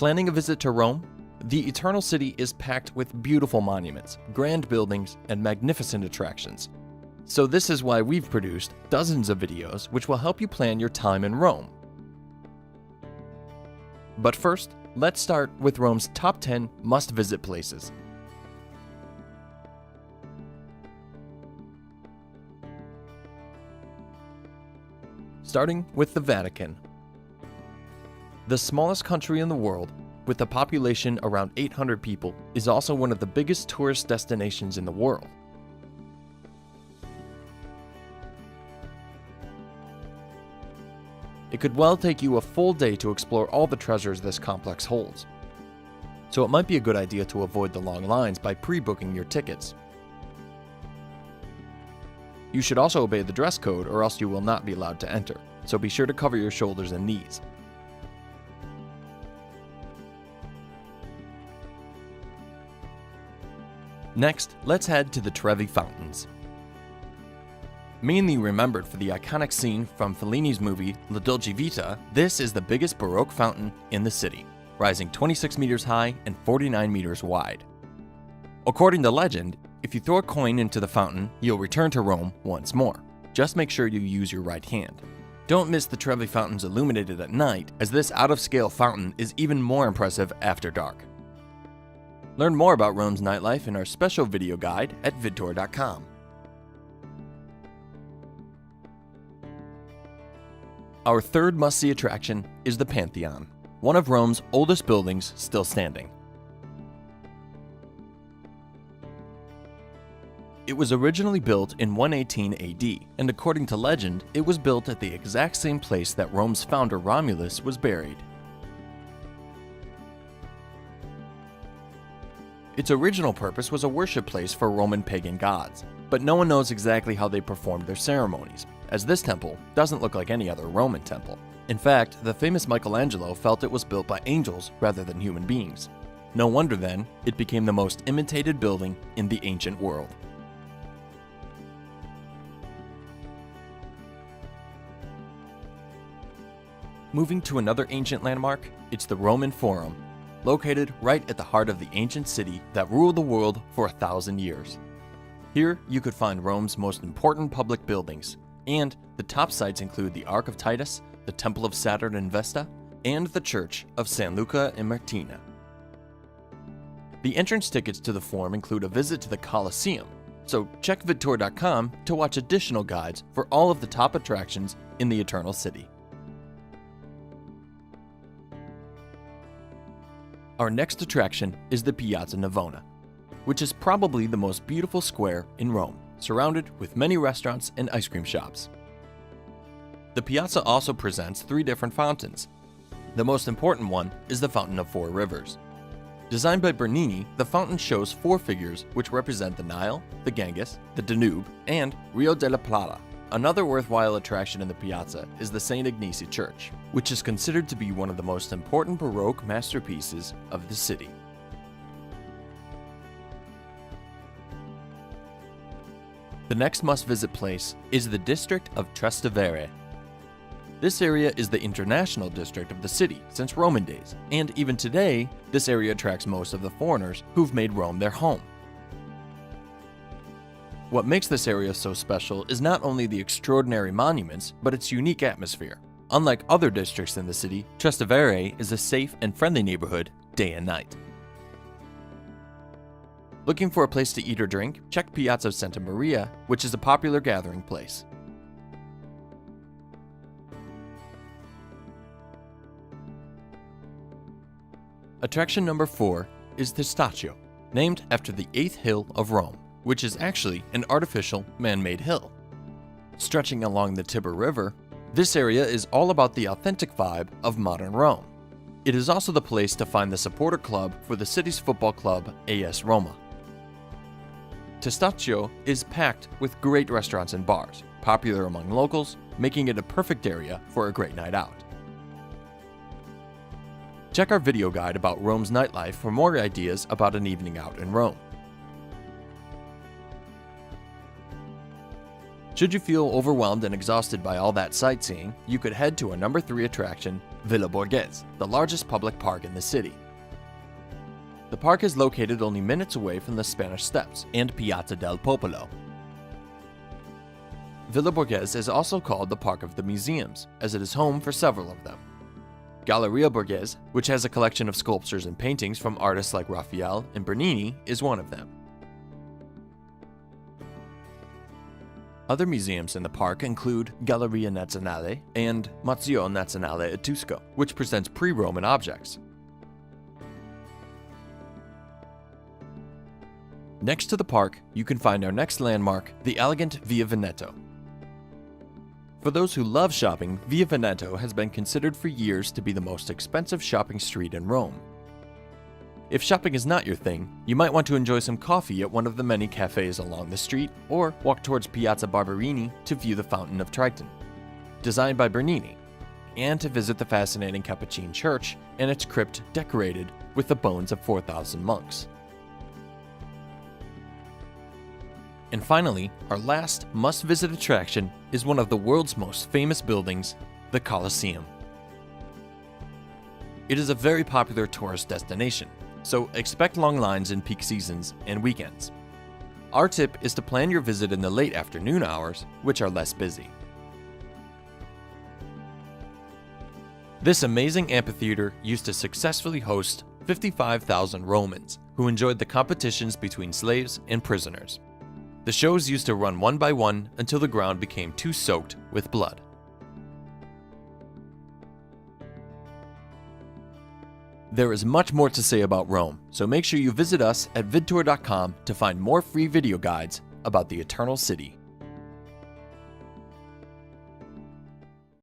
Planning a visit to Rome? The Eternal City is packed with beautiful monuments, grand buildings, and magnificent attractions. So this is why we've produced dozens of videos which will help you plan your time in Rome. But first, let's start with Rome's top 10 must-visit places. Starting with the Vatican. The smallest country in the world, with a population around 800 people, is also one of the biggest tourist destinations in the world. It could well take you a full day to explore all the treasures this complex holds. So it might be a good idea to avoid the long lines by pre-booking your tickets. You should also obey the dress code or else you will not be allowed to enter, so be sure to cover your shoulders and knees. Next, let's head to the Trevi Fountains. Mainly remembered for the iconic scene from Fellini's movie La Dolce Vita, this is the biggest Baroque fountain in the city, rising 26 meters high and 49 meters wide. According to legend, if you throw a coin into the fountain, you'll return to Rome once more. Just make sure you use your right hand. Don't miss the Trevi Fountains illuminated at night, as this out-of-scale fountain is even more impressive after dark. Learn more about Rome's nightlife in our special video guide at vidtour.com. Our third must-see attraction is the Pantheon, one of Rome's oldest buildings still standing. It was originally built in 118 AD, and according to legend, it was built at the exact same place that Rome's founder Romulus was buried. Its original purpose was a worship place for Roman pagan gods, but no one knows exactly how they performed their ceremonies, as this temple doesn't look like any other Roman temple. In fact, the famous Michelangelo felt it was built by angels rather than human beings. No wonder then, it became the most imitated building in the ancient world. Moving to another ancient landmark, it's the Roman Forum, located right at the heart of the ancient city that ruled the world for 1,000 years. Here, you could find Rome's most important public buildings, and the top sites include the Ark of Titus, the Temple of Saturn and Vesta, and the Church of San Luca and Martina. The entrance tickets to the Forum include a visit to the Colosseum, so check vidtour.com to watch additional guides for all of the top attractions in the Eternal City. Our next attraction is the Piazza Navona, which is probably the most beautiful square in Rome, surrounded with many restaurants and ice cream shops. The piazza also presents 3 different fountains. The most important one is the Fountain of 4 Rivers. Designed by Bernini, the fountain shows 4 figures which represent the Nile, the Ganges, the Danube, and Rio de la Plata. Another worthwhile attraction in the piazza is the St. Ignace Church, which is considered to be one of the most important Baroque masterpieces of the city. The next must-visit place is the district of Trastevere. This area is the international district of the city since Roman days, and even today, this area attracts most of the foreigners who've made Rome their home. What makes this area so special is not only the extraordinary monuments, but its unique atmosphere. Unlike other districts in the city, Trastevere is a safe and friendly neighborhood day and night. Looking for a place to eat or drink? Check Piazza Santa Maria, which is a popular gathering place. Attraction number 4 is Testaccio, named after the 8th hill of Rome, which is actually an artificial man-made hill. Stretching along the Tiber River, this area is all about the authentic vibe of modern Rome. It is also the place to find the supporter club for the city's football club, AS Roma. Testaccio is packed with great restaurants and bars, popular among locals, making it a perfect area for a great night out. Check our video guide about Rome's nightlife for more ideas about an evening out in Rome. Should you feel overwhelmed and exhausted by all that sightseeing, you could head to our number 3 attraction, Villa Borghese, the largest public park in the city. The park is located only minutes away from the Spanish Steps and Piazza del Popolo. Villa Borghese is also called the Park of the Museums, as it is home for several of them. Galleria Borghese, which has a collection of sculptures and paintings from artists like Raphael and Bernini, is one of them. Other museums in the park include Galleria Nazionale and Museo Nazionale Etrusco, which presents pre-Roman objects. Next to the park, you can find our next landmark, the elegant Via Veneto. For those who love shopping, Via Veneto has been considered for years to be the most expensive shopping street in Rome. If shopping is not your thing, you might want to enjoy some coffee at one of the many cafes along the street, or walk towards Piazza Barberini to view the Fountain of Triton, designed by Bernini, and to visit the fascinating Capuchin Church and its crypt decorated with the bones of 4,000 monks. And finally, our last must-visit attraction is one of the world's most famous buildings, the Colosseum. It is a very popular tourist destination, so expect long lines in peak seasons and weekends. Our tip is to plan your visit in the late afternoon hours, which are less busy. This amazing amphitheater used to successfully host 55,000 Romans who enjoyed the competitions between slaves and prisoners. The shows used to run one by one until the ground became too soaked with blood. There is much more to say about Rome, so make sure you visit us at vidtour.com to find more free video guides about the Eternal City.